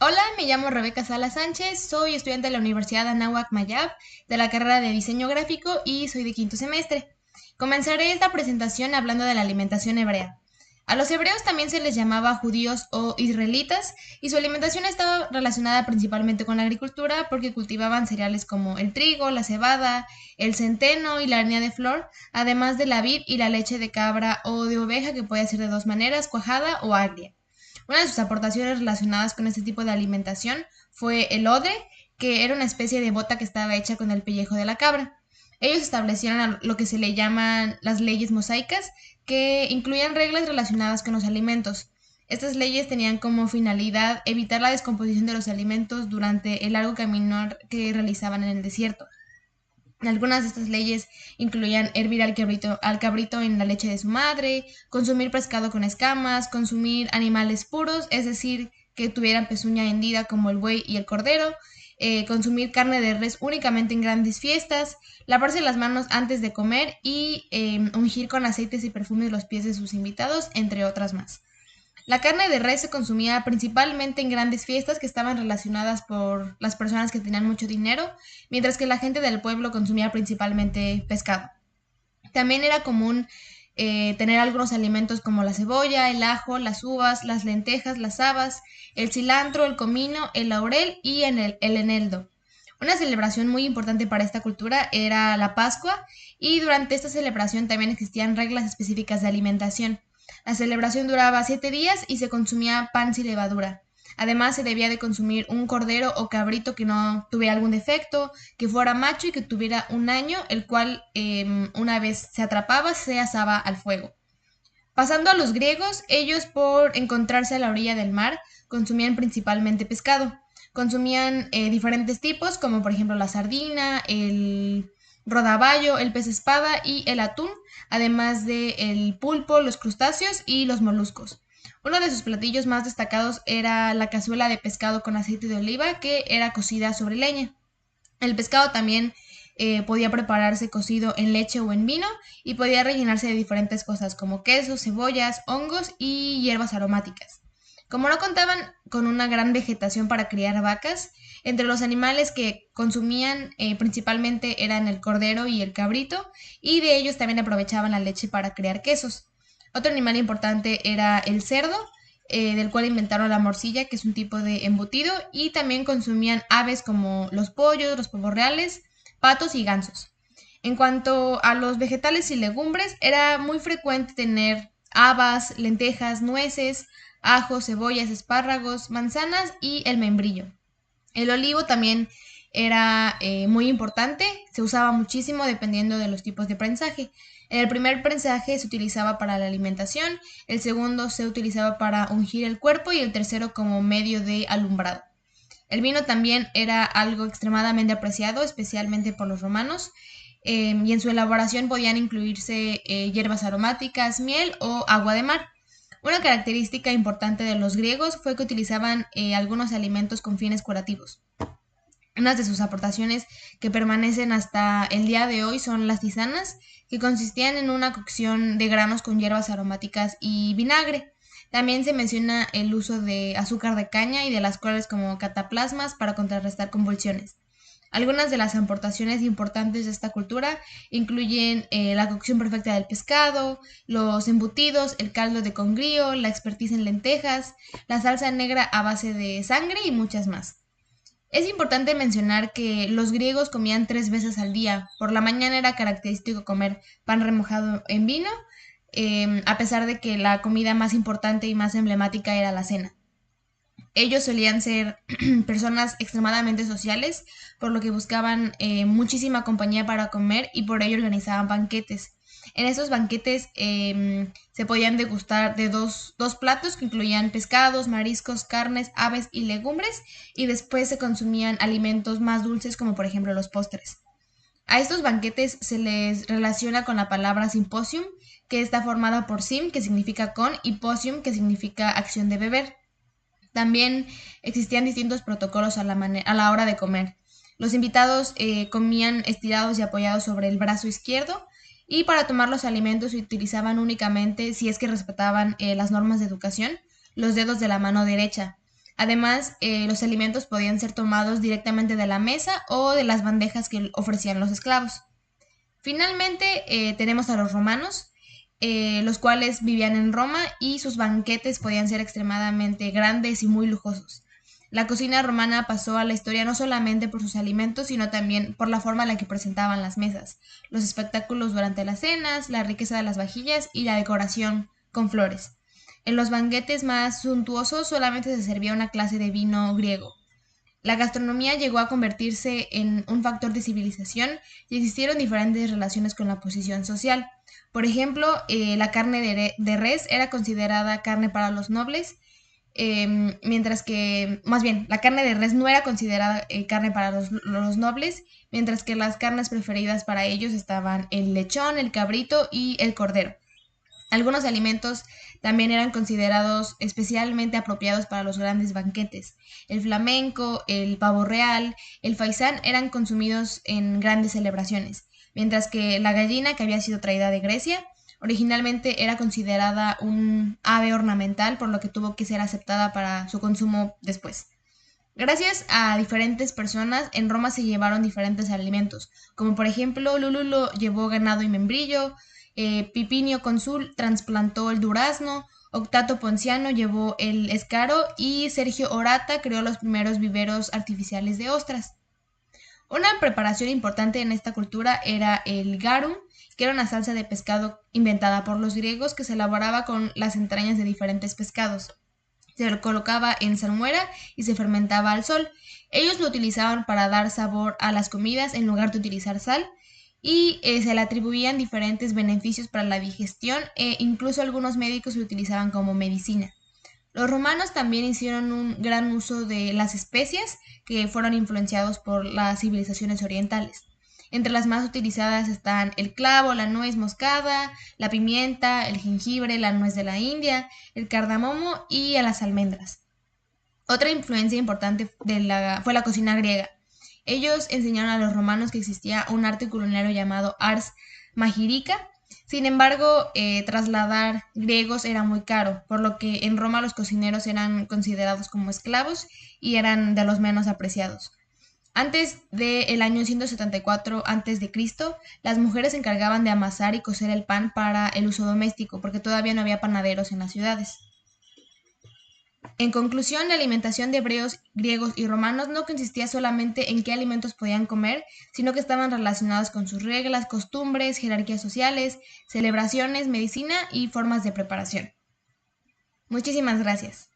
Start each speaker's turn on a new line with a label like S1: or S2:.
S1: Hola, me llamo Rebeca Sala Sánchez, soy estudiante de la Universidad Anáhuac Mayab de la carrera de diseño gráfico y soy de quinto semestre. Comenzaré esta presentación hablando de la alimentación hebrea. A los hebreos también se les llamaba judíos o israelitas y su alimentación estaba relacionada principalmente con la agricultura porque cultivaban cereales como el trigo, la cebada, el centeno y la harina de flor, además de la vid y la leche de cabra o de oveja que puede ser de dos maneras, cuajada o agria. Una de sus aportaciones relacionadas con este tipo de alimentación fue el odre, que era una especie de bota que estaba hecha con el pellejo de la cabra. Ellos establecieron lo que se le llaman las leyes mosaicas, que incluían reglas relacionadas con los alimentos. Estas leyes tenían como finalidad evitar la descomposición de los alimentos durante el largo camino que realizaban en el desierto. Algunas de estas leyes incluían hervir al cabrito en la leche de su madre, consumir pescado con escamas, consumir animales puros, es decir, que tuvieran pezuña hendida como el buey y el cordero, consumir carne de res únicamente en grandes fiestas, lavarse las manos antes de comer y ungir con aceites y perfumes los pies de sus invitados, entre otras más. La carne de res se consumía principalmente en grandes fiestas que estaban relacionadas por las personas que tenían mucho dinero, mientras que la gente del pueblo consumía principalmente pescado. También era común tener algunos alimentos como la cebolla, el ajo, las uvas, las lentejas, las habas, el cilantro, el comino, el laurel y el eneldo. Una celebración muy importante para esta cultura era la Pascua y durante esta celebración también existían reglas específicas de alimentación. La celebración duraba 7 días y se consumía pan sin levadura. Además, se debía de consumir un cordero o cabrito que no tuviera algún defecto, que fuera macho y que tuviera un año, el cual una vez se atrapaba se asaba al fuego. Pasando a los griegos, ellos por encontrarse a la orilla del mar consumían principalmente pescado. Consumían diferentes tipos, como por ejemplo la sardina, el rodaballo, el pez espada y el atún, además de el pulpo, los crustáceos y los moluscos. Uno de sus platillos más destacados era la cazuela de pescado con aceite de oliva que era cocida sobre leña. El pescado también podía prepararse cocido en leche o en vino y podía rellenarse de diferentes cosas como quesos, cebollas, hongos y hierbas aromáticas. Como no contaban con una gran vegetación para criar vacas, entre los animales que consumían principalmente eran el cordero y el cabrito, y de ellos también aprovechaban la leche para crear quesos. Otro animal importante era el cerdo, del cual inventaron la morcilla, que es un tipo de embutido, y también consumían aves como los pollos, los pavos reales, patos y gansos. En cuanto a los vegetales y legumbres, era muy frecuente tener habas, lentejas, nueces, ajos, cebollas, espárragos, manzanas y el membrillo. El olivo también era muy importante, se usaba muchísimo dependiendo de los tipos de prensaje. El primer prensaje se utilizaba para la alimentación, el segundo se utilizaba para ungir el cuerpo y el tercero como medio de alumbrado. El vino también era algo extremadamente apreciado, especialmente por los romanos, y en su elaboración podían incluirse hierbas aromáticas, miel o agua de mar. Una característica importante de los griegos fue que utilizaban algunos alimentos con fines curativos. Unas de sus aportaciones que permanecen hasta el día de hoy son las tisanas, que consistían en una cocción de granos con hierbas aromáticas y vinagre. También se menciona el uso de azúcar de caña y de las cuales como cataplasmas para contrarrestar convulsiones. Algunas de las aportaciones importantes de esta cultura incluyen la cocción perfecta del pescado, los embutidos, el caldo de congrío, la expertise en lentejas, la salsa negra a base de sangre y muchas más. Es importante mencionar que los griegos comían 3 veces al día. Por la mañana era característico comer pan remojado en vino, a pesar de que la comida más importante y más emblemática era la cena. Ellos solían ser personas extremadamente sociales, por lo que buscaban muchísima compañía para comer y por ello organizaban banquetes. En estos banquetes se podían degustar de dos platos que incluían pescados, mariscos, carnes, aves y legumbres, y después se consumían alimentos más dulces como por ejemplo los postres. A estos banquetes se les relaciona con la palabra simposium, que está formada por sim, que significa con, y posium, que significa acción de beber. También existían distintos protocolos a la hora de comer. Los invitados comían estirados y apoyados sobre el brazo izquierdo y para tomar los alimentos se utilizaban únicamente, si es que respetaban las normas de educación, los dedos de la mano derecha. Además, los alimentos podían ser tomados directamente de la mesa o de las bandejas que ofrecían los esclavos. Finalmente, tenemos a los romanos, los cuales vivían en Roma y sus banquetes podían ser extremadamente grandes y muy lujosos. La cocina romana pasó a la historia no solamente por sus alimentos, sino también por la forma en la que presentaban las mesas, los espectáculos durante las cenas, la riqueza de las vajillas y la decoración con flores. En los banquetes más suntuosos solamente se servía una clase de vino griego. La gastronomía llegó a convertirse en un factor de civilización y existieron diferentes relaciones con la posición social. Por ejemplo, la carne de res era considerada carne para los nobles, mientras que, más bien, la carne de res no era considerada carne para los nobles, mientras que las carnes preferidas para ellos estaban el lechón, el cabrito y el cordero. Algunos alimentos también eran considerados especialmente apropiados para los grandes banquetes. El flamenco, el pavo real, el faisán eran consumidos en grandes celebraciones, mientras que la gallina, que había sido traída de Grecia, originalmente era considerada un ave ornamental, por lo que tuvo que ser aceptada para su consumo después. Gracias a diferentes personas, en Roma se llevaron diferentes alimentos, como por ejemplo Lululo llevó ganado y membrillo, Pipinio Consul trasplantó el durazno, Octato Ponciano llevó el escaro y Sergio Orata creó los primeros viveros artificiales de ostras. Una preparación importante en esta cultura era el garum, que era una salsa de pescado inventada por los griegos que se elaboraba con las entrañas de diferentes pescados. Se lo colocaba en salmuera y se fermentaba al sol. Ellos lo utilizaban para dar sabor a las comidas en lugar de utilizar sal y se le atribuían diferentes beneficios para la digestión e incluso algunos médicos lo utilizaban como medicina. Los romanos también hicieron un gran uso de las especias que fueron influenciados por las civilizaciones orientales. Entre las más utilizadas están el clavo, la nuez moscada, la pimienta, el jengibre, la nuez de la India, el cardamomo y las almendras. Otra influencia importante fue la cocina griega. Ellos enseñaron a los romanos que existía un arte culinario llamado ars magirica. Sin embargo, trasladar griegos era muy caro, por lo que en Roma los cocineros eran considerados como esclavos y eran de los menos apreciados. Antes del año 174 a.C., las mujeres se encargaban de amasar y cocer el pan para el uso doméstico, porque todavía no había panaderos en las ciudades. En conclusión, la alimentación de hebreos, griegos y romanos no consistía solamente en qué alimentos podían comer, sino que estaban relacionados con sus reglas, costumbres, jerarquías sociales, celebraciones, medicina y formas de preparación. Muchísimas gracias.